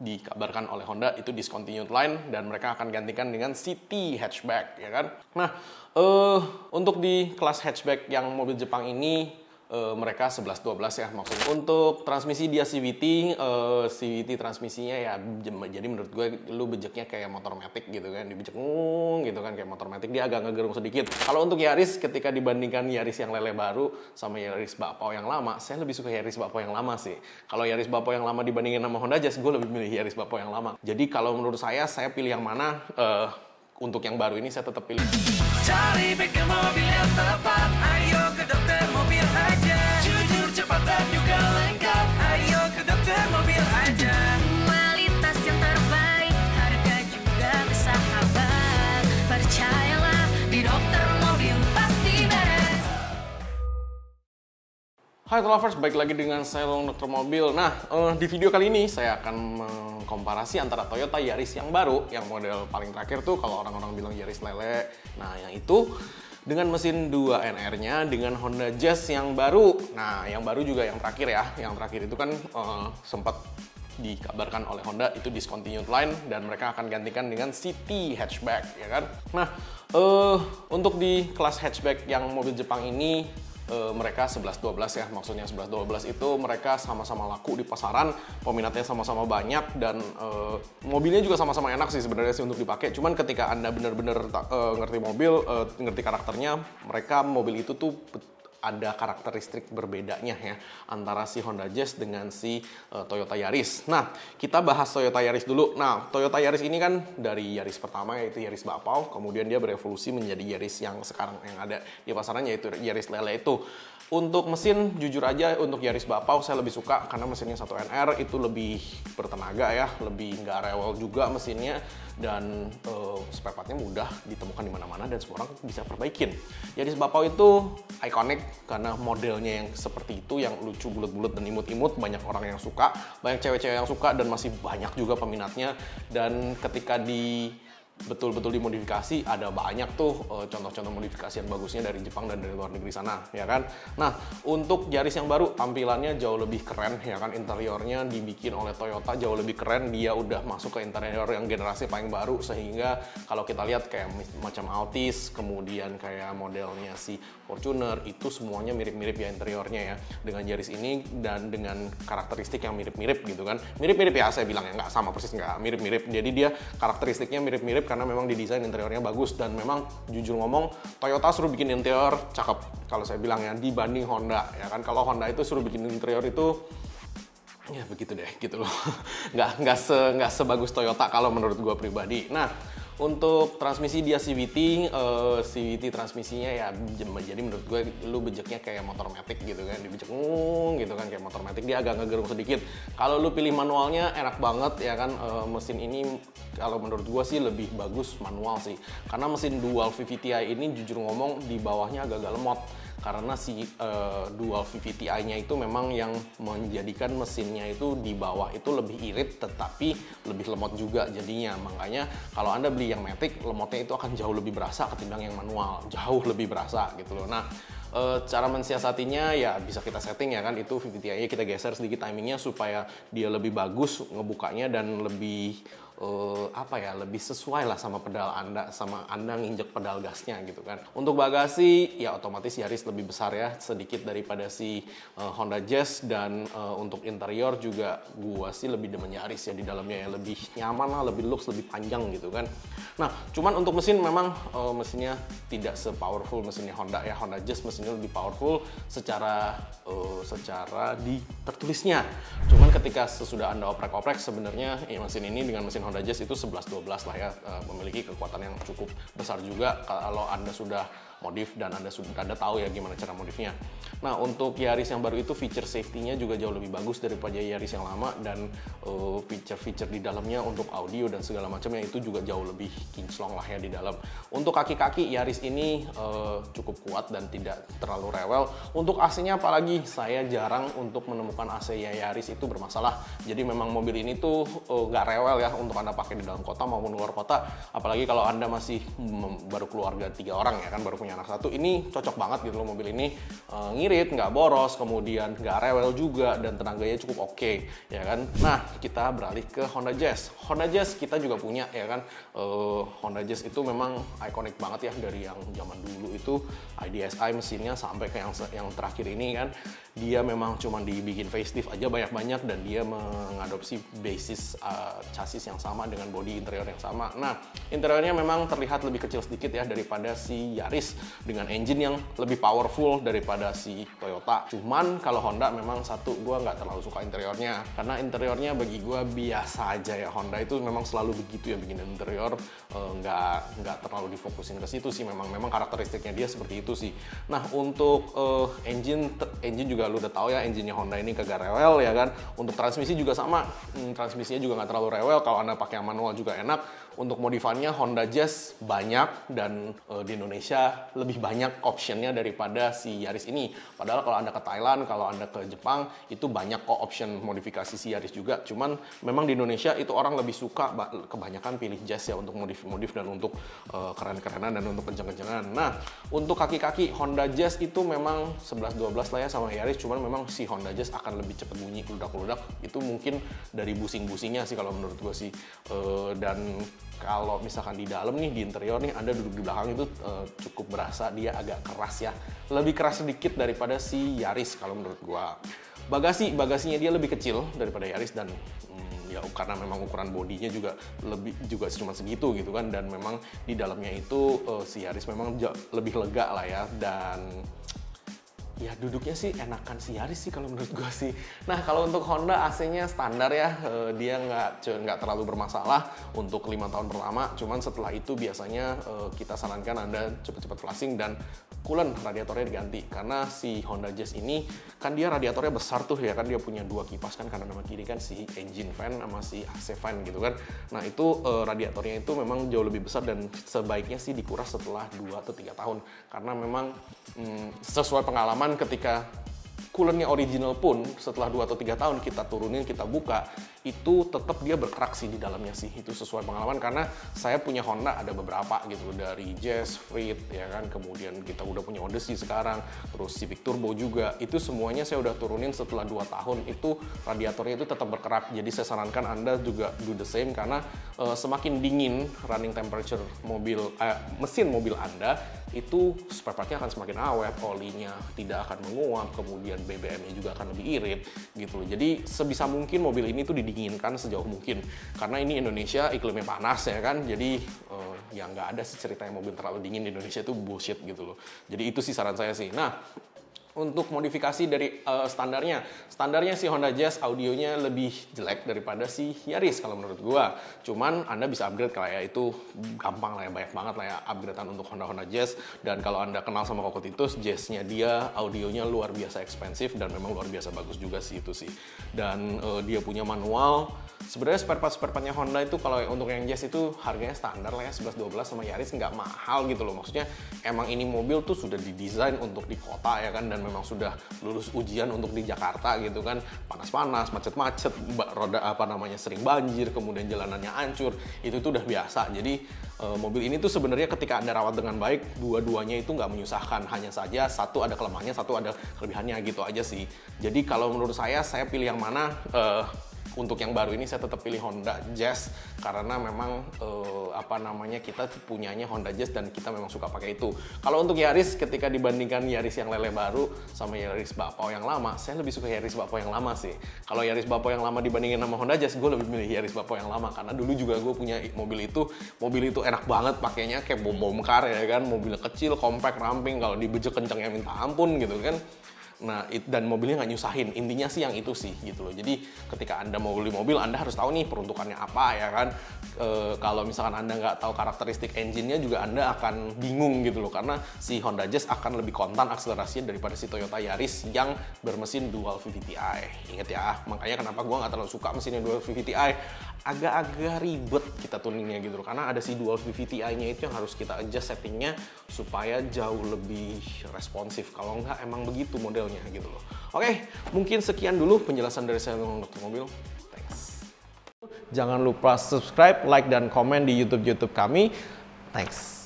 dikabarkan oleh Honda itu discontinued line dan mereka akan gantikan dengan City hatchback, ya kan? Nah, untuk di kelas hatchback yang mobil Jepang ini mereka 11-12 ya maksudnya. Untuk transmisi dia CVT transmisinya ya, jadi menurut gue lu bejeknya kayak motor matic gitu kan, dibejek gitu kan kayak motor matic, dia agak ngegerung sedikit. Kalau untuk Yaris, ketika dibandingkan Yaris yang lele baru sama Yaris bakpao yang lama, saya lebih suka Yaris bakpao yang lama sih. Kalau Yaris bakpao yang lama dibandingin sama Honda Jazz, gue lebih milih Yaris bakpao yang lama. Jadi kalau menurut saya pilih yang mana. Untuk yang baru ini saya tetap pilih. Cari bengkel mobil yang tepat, ayo ke dokter mobil aja. Jujur, cepat dan juga lengkap, ayo ke dokter mobil aja. Kualitas yang terbaik, harga juga bersahabat. Percayalah, di dokter mobil pasti beres. Hai lovers, balik lagi dengan saya Dokter Mobil. Nah, di video kali ini saya akan mengkomparasi antara Toyota Yaris yang baru, yang model paling terakhir tuh kalau orang-orang bilang Yaris lele. Nah, yang itu dengan mesin 2NR-nya dengan Honda Jazz yang baru. Nah, yang baru juga yang terakhir ya. Yang terakhir itu kan sempat dikabarkan oleh Honda itu discontinued line dan mereka akan gantikan dengan City hatchback, ya kan? Nah, untuk di kelas hatchback yang mobil Jepang ini mereka 11-12 ya, maksudnya 11-12 itu mereka sama-sama laku di pasaran, peminatnya sama-sama banyak, dan mobilnya juga sama-sama enak sih sebenarnya sih untuk dipakai. Cuman ketika Anda bener-bener ngerti mobil, ngerti karakternya, mereka mobil itu tuh ada karakteristik berbedanya ya antara si Honda Jazz dengan si Toyota Yaris. Nah, kita bahas Toyota Yaris dulu. Nah, Toyota Yaris ini kan dari Yaris pertama yaitu Yaris bakpao, kemudian dia berevolusi menjadi Yaris yang sekarang yang ada di pasaran yaitu Yaris lele itu. Untuk mesin, jujur aja untuk Yaris bakpao saya lebih suka karena mesinnya 1NR itu lebih bertenaga ya, lebih nggak rewel juga mesinnya, dan spare partnya mudah ditemukan di mana-mana dan semua orang bisa perbaikin. Yaris bakpao itu ikonik karena modelnya yang seperti itu, yang lucu, bulat-bulat dan imut-imut, banyak orang yang suka, banyak cewek-cewek yang suka, dan masih banyak juga peminatnya. Dan ketika betul-betul dimodifikasi, ada banyak tuh contoh-contoh modifikasi yang bagusnya dari Jepang dan dari luar negeri sana, ya kan. Nah, untuk Yaris yang baru tampilannya jauh lebih keren, ya kan. Interiornya dibikin oleh Toyota jauh lebih keren, dia udah masuk ke interior yang generasi paling baru, sehingga kalau kita lihat kayak macam Altis, kemudian kayak modelnya si Fortuner, itu semuanya mirip-mirip ya interiornya ya dengan Yaris ini, dan dengan karakteristik yang mirip-mirip gitu kan. Mirip-mirip ya, saya bilang ya, nggak sama persis, nggak mirip-mirip, jadi dia karakteristiknya mirip-mirip karena memang didesain interiornya bagus. Dan memang jujur ngomong, Toyota suruh bikin interior cakep kalau saya bilang ya, dibanding Honda ya kan. Kalau Honda itu suruh bikin interior itu ya begitu deh gitu loh. nggak sebagus Toyota kalau menurut gue pribadi. Nah, untuk transmisi dia CVT transmisinya ya, jadi menurut gue lu bejeknya kayak motor matic gitu kan, dibejek gitu kan kayak motor matic, dia agak ngegerung sedikit. Kalau lu pilih manualnya enak banget ya kan. Mesin ini kalau menurut gue sih lebih bagus manual sih, karena mesin dual VVTi ini jujur ngomong di bawahnya agak lemot, karena si dual VVTi-nya itu memang yang menjadikan mesinnya itu di bawah itu lebih irit tetapi lebih lemot juga jadinya. Makanya kalau Anda beli yang matic, lemotnya itu akan jauh lebih berasa ketimbang yang manual, jauh lebih berasa gitu loh. Nah, cara mensiasatinya ya bisa kita setting ya kan, itu VVTi-nya kita geser sedikit timingnya supaya dia lebih bagus ngebukanya dan lebih lebih sesuai lah sama pedal Anda, sama Anda nginjek pedal gasnya gitu kan. Untuk bagasi ya otomatis Yaris lebih besar ya sedikit daripada si Honda Jazz, dan untuk interior juga gua sih lebih demen Yaris ya, di dalamnya ya lebih nyaman lah, lebih lux, lebih panjang gitu kan. Nah, cuman untuk mesin memang mesinnya tidak se-powerful mesinnya Honda ya. Honda Jazz mesinnya lebih powerful secara di tertulisnya. Cuman ketika sesudah Anda oprek-oprek, sebenarnya mesin ini dengan mesin Honda Jazz itu 11-12 lah ya, memiliki kekuatan yang cukup besar juga kalau Anda sudah modif dan Anda tahu ya gimana cara modifnya. Nah, untuk Yaris yang baru itu feature safety-nya juga jauh lebih bagus daripada Yaris yang lama, dan feature-feature di dalamnya untuk audio dan segala macamnya itu juga jauh lebih kinclong lah ya di dalam. Untuk kaki-kaki Yaris ini cukup kuat dan tidak terlalu rewel. Untuk AC-nya apalagi, saya jarang untuk menemukan AC-nya Yaris itu bermasalah. Jadi memang mobil ini tuh nggak rewel ya untuk Anda pakai di dalam kota maupun luar kota. Apalagi kalau Anda masih baru keluarga 3 orang ya kan, baru punya punya anak satu, ini cocok banget gitu loh mobil ini. Ngirit, nggak boros, kemudian nggak rewel juga, dan tenaganya cukup oke, ya kan. Nah, kita beralih ke Honda Jazz. Honda Jazz kita juga punya, ya kan. Honda Jazz itu memang ikonik banget ya, dari yang zaman dulu itu IDSI mesinnya sampai ke yang terakhir ini kan. Dia memang cuma dibikin facelift aja banyak-banyak, dan dia mengadopsi basis chassis yang sama dengan bodi interior yang sama. Nah, interiornya memang terlihat lebih kecil sedikit ya daripada si Yaris, dengan engine yang lebih powerful daripada si Toyota. Cuman kalau Honda memang satu, gue nggak terlalu suka interiornya, karena interiornya bagi gue biasa aja ya. Honda itu memang selalu begitu ya, bikin interior nggak terlalu difokusin ke situ sih. Memang karakteristiknya dia seperti itu sih. Nah, untuk engine juga lu udah tahu ya, engine-nya Honda ini kagak rewel ya kan. Untuk transmisi juga sama, transmisinya juga nggak terlalu rewel. Kalau Anda pakai yang manual juga enak. Untuk modifannya Honda Jazz banyak, dan di Indonesia lebih banyak optionnya daripada si Yaris ini. Padahal kalau Anda ke Thailand, kalau Anda ke Jepang, itu banyak kok option modifikasi si Yaris juga. Cuman memang di Indonesia itu orang lebih suka kebanyakan pilih Jazz ya, untuk modif-modif dan untuk keren-kerenan dan untuk kenceng-kencengan. Nah, untuk kaki-kaki Honda Jazz itu memang 11-12 lah ya sama Yaris. Cuman memang si Honda Jazz akan lebih cepat bunyi, keludak-keludak. Itu mungkin dari busing-busingnya sih kalau menurut gue sih. Dan kalau misalkan di dalam nih, di interior nih, Anda duduk di belakang itu cukup berasa dia agak keras ya. Lebih keras sedikit daripada si Yaris kalau menurut gua. Bagasinya dia lebih kecil daripada Yaris, dan ya karena memang ukuran bodinya juga cuma segitu gitu kan. Dan memang di dalamnya itu si Yaris memang lebih lega lah ya. Dan ya duduknya sih enakan si Yaris sih kalau menurut gue sih. Nah, kalau untuk Honda AC-nya standar ya, dia nggak terlalu bermasalah untuk 5 tahun pertama. Cuman setelah itu biasanya kita sarankan Anda cepet-cepet flushing dan coolant radiatornya diganti, karena si Honda Jazz ini kan dia radiatornya besar tuh ya kan. Dia punya 2 kipas kan, kanan sama kiri kan, si engine fan sama si AC fan gitu kan. Nah, itu radiatornya itu memang jauh lebih besar, dan sebaiknya sih dikuras setelah 2 atau 3 tahun, karena memang sesuai pengalaman, ketika coolantnya original pun setelah 2 atau 3 tahun kita turunin, kita buka, itu tetap dia berkerak sih di dalamnya sih. Itu sesuai pengalaman, karena saya punya Honda ada beberapa gitu, dari Jazz, Freed ya kan, kemudian kita udah punya Odyssey sekarang, terus Civic Turbo juga. Itu semuanya saya udah turunin setelah 2 tahun, itu radiatornya itu tetap berkerak. Jadi saya sarankan Anda juga do the same, karena semakin dingin running temperature mesin mobil Anda, itu spare part-nya akan semakin awet, olinya tidak akan menguap, kemudian BBM-nya juga akan lebih irit gitu loh. Jadi sebisa mungkin mobil ini tuh didinginkan sejauh mungkin, karena ini Indonesia iklimnya panas ya kan. Jadi ya nggak ada sih ceritanya mobil terlalu dingin di Indonesia, itu bullshit gitu loh. Jadi itu sih saran saya sih. Nah, untuk modifikasi dari standarnya si Honda Jazz audionya lebih jelek daripada si Yaris kalau menurut gua. Cuman Anda bisa upgrade kayak itu gampang lah ya, banyak banget lah ya upgradean untuk Honda Jazz. Dan kalau Anda kenal sama Cocotitus, Jazz-nya dia audionya luar biasa ekspensif dan memang luar biasa bagus juga sih itu sih. Dan dia punya manual. Sebenarnya spare part-nya Honda itu kalau untuk yang Jazz itu harganya standar lah ya, 11-12 sama Yaris, nggak mahal gitu loh. Maksudnya emang ini mobil tuh sudah didesain untuk di kota ya kan, dan memang sudah lulus ujian untuk di Jakarta gitu kan, panas-panas, macet-macet, roda sering banjir, kemudian jalanannya hancur, itu tuh udah biasa. Jadi mobil ini tuh sebenarnya ketika Anda rawat dengan baik, dua-duanya itu nggak menyusahkan, hanya saja satu ada kelemahannya, satu ada kelebihannya gitu aja sih. Jadi kalau menurut saya pilih yang mana? Untuk yang baru ini saya tetap pilih Honda Jazz, karena memang kita punyanya Honda Jazz dan kita memang suka pakai itu. Kalau untuk Yaris, ketika dibandingkan Yaris yang lele baru sama Yaris Bapau yang lama, saya lebih suka Yaris Bapau yang lama sih. Kalau Yaris Bapau yang lama dibandingin sama Honda Jazz, gue lebih milih Yaris Bapau yang lama, karena dulu juga gue punya mobil itu enak banget pakainya, kayak bom car ya kan, mobil kecil, compact, ramping, kalau dibejek kencengnya minta ampun gitu kan. Nah, dan mobilnya nggak nyusahin. Intinya sih yang itu sih gitu loh. Jadi ketika Anda mau beli mobil, Anda harus tahu nih peruntukannya apa ya kan. Kalau misalkan Anda nggak tahu karakteristik engine-nya juga, Anda akan bingung gitu loh. Karena si Honda Jazz akan lebih kontan akselerasinya daripada si Toyota Yaris yang bermesin dual VVT-i. Ingat ya, makanya kenapa gue nggak terlalu suka mesinnya dual VVT-i. Agak-agak ribet kita tuningnya gitu loh, karena ada si dual VVT-i-nya itu yang harus kita adjust settingnya supaya jauh lebih responsif. Kalau nggak emang begitu modelnya gitu loh. Oke, mungkin sekian dulu penjelasan dari saya tentang mobil. Thanks. Jangan lupa subscribe, like, dan komen di YouTube kami. Thanks.